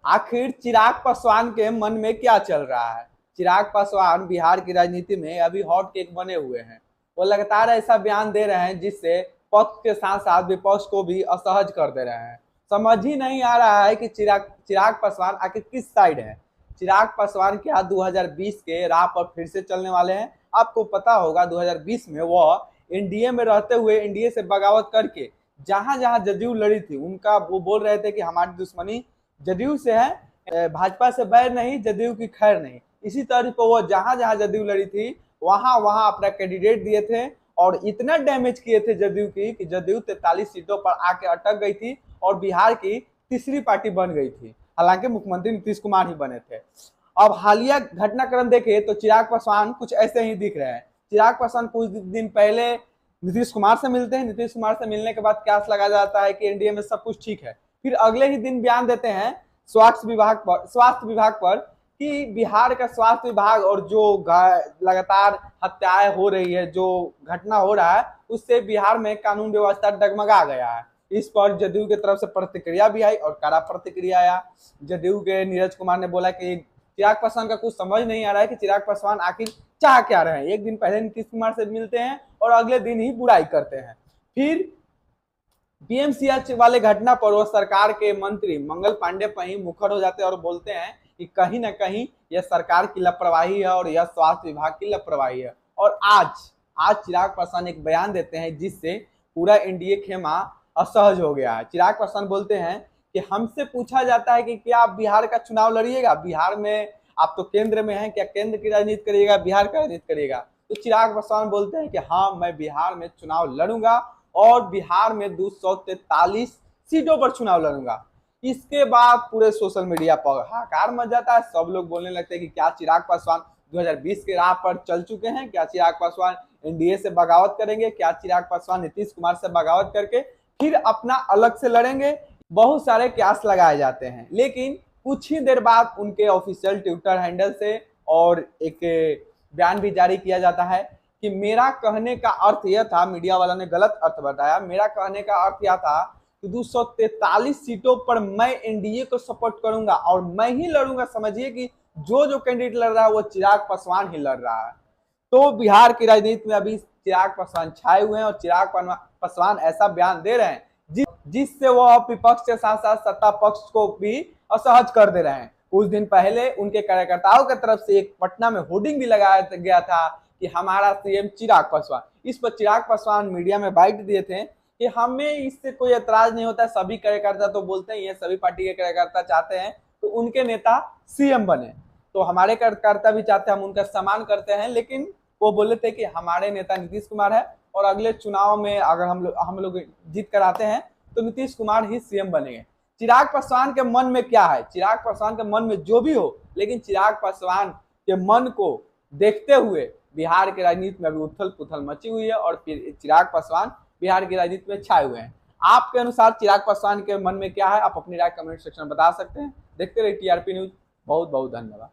आखिर चिराग पासवान के मन में क्या चल रहा है। चिराग पासवान बिहार की राजनीति में अभी हॉट केक बने हुए हैं। वो लगातार ऐसा बयान दे रहे हैं जिससे पक्ष के साथ साथ विपक्ष को भी असहज कर दे रहे हैं। समझ ही नहीं आ रहा है कि चिराग पासवान आखिर किस साइड है। चिराग पासवान क्या 2020 के राह पर फिर से चलने वाले हैं। आपको पता होगा 2020 में वह एनडीए में रहते हुए एनडीए से बगावत करके जहां जहां जदयू लड़ी थी उनका वो बोल रहे थे कि हमारी दुश्मनी जदयू से है, भाजपा से बैर नहीं, जदयू की खैर नहीं। इसी तरह पर वो जहां जहां जदयू लड़ी थी वहां वहां अपना कैंडिडेट दिए थे और इतना डैमेज किए थे जदयू की कि जदयू 43 सीटों पर आके अटक गई थी और बिहार की तीसरी पार्टी बन गई थी। हालांकि मुख्यमंत्री नीतीश कुमार ही बने थे। अब हालिया घटनाक्रम देखे तो चिराग पासवान कुछ ऐसे ही दिख रहे हैं। चिराग पासवान कुछ दिन पहले नीतीश कुमार से मिलते हैं। नीतीश कुमार से मिलने के बाद क्यास लगा जाता है कि एनडीए में सब कुछ ठीक है। फिर अगले ही दिन बयान देते हैं स्वास्थ्य विभाग पर कि बिहार का स्वास्थ्य विभाग और जो लगातार हत्याएं हो रही है, जो घटना हो रहा है, उससे बिहार में कानून व्यवस्था डगमगा गया है। इस पर जदयू की तरफ से प्रतिक्रिया भी आई और कड़ा प्रतिक्रिया आया। जदयू के नीरज कुमार ने बोला कि चिराग पासवान का कुछ समझ नहीं आ रहा है कि चिराग पासवान आखिर चाह क्या रहे हैं। एक दिन पहले नीतीश कुमार से मिलते हैं और अगले दिन ही बुराई करते हैं। फिर बीएमसीएच वाले घटना पर वो सरकार के मंत्री मंगल पांडे पर ही मुखर हो जाते हैं और बोलते हैं कि कहीं ना कहीं यह सरकार की लापरवाही है और यह स्वास्थ्य विभाग की लापरवाही है। और आज चिराग पासवान एक बयान देते हैं जिससे पूरा एनडीए खेमा असहज हो गया है। चिराग पासवान बोलते हैं कि हमसे पूछा जाता है कि क्या आप बिहार का चुनाव लड़िएगा, बिहार में आप तो केंद्र में हैं, क्या केंद्र की राजनीति करिएगा, बिहार का राजनीति करिएगा। तो चिराग पासवान बोलते हैं कि हाँ, मैं बिहार में चुनाव लड़ूंगा और बिहार में 243 सीटों पर चुनाव लड़ूंगा। इसके बाद पूरे सोशल मीडिया पर हाहाकार मच जाता है। सब लोग बोलने लगते हैं कि क्या चिराग पासवान 2020 के राह पर चल चुके हैं, क्या चिराग पासवान एनडीए से बगावत करेंगे, क्या चिराग पासवान नीतीश कुमार से बगावत करके फिर अपना अलग से लड़ेंगे। बहुत सारे क्यास लगाए जाते हैं, लेकिन कुछ ही देर बाद उनके ऑफिशियल ट्विटर हैंडल से और एक बयान भी जारी किया जाता है कि मेरा कहने का अर्थ यह था, मीडिया वाला ने गलत अर्थ बताया, मेरा कहने का अर्थ यह था कि 243 सीटों पर मैं एनडीए को सपोर्ट करूंगा और मैं ही लड़ूंगा। समझिए कि जो कैंडिडेट लड़ रहा है वो चिराग पासवान ही लड़ रहा है। तो बिहार की राजनीति में अभी चिराग पासवान छाए हुए हैं और चिराग पासवान ऐसा बयान दे रहे हैं जिससे वो विपक्ष के साथ साथ सत्ता पक्ष को भी असहज कर दे रहे हैं। कुछ दिन पहले उनके कार्यकर्ताओं की तरफ से एक पटना में होर्डिंग भी लगाया गया था कि हमारा सीएम चिराग पासवान। इस पर चिराग पासवान मीडिया में बाइट दिए थे कि हमें इससे कोई एतराज नहीं होता। सभी कार्यकर्ता तो बोलते हैं, ये सभी पार्टी के कार्यकर्ता चाहते हैं तो उनके नेता सीएम बने, तो हमारे कार्यकर्ता भी चाहते हैं, हम उनका सम्मान करते हैं। लेकिन वो बोले थे कि हमारे नेता नीतीश कुमार है और अगले चुनाव में अगर हम लोग जीत कर आते हैं तो नीतीश कुमार ही सीएम बनेंगे। चिराग पासवान के मन में क्या है, चिराग पासवान के मन में जो भी हो, लेकिन चिराग पासवान के मन को देखते हुए बिहार की राजनीति में अभी उथल पुथल मची हुई है और फिर चिराग पासवान बिहार की राजनीति में छाए हुए हैं। आपके अनुसार चिराग पासवान के मन में क्या है, आप अपनी राय कमेंट सेक्शन में बता सकते हैं। देखते रहिए टीआरपी न्यूज। बहुत बहुत धन्यवाद।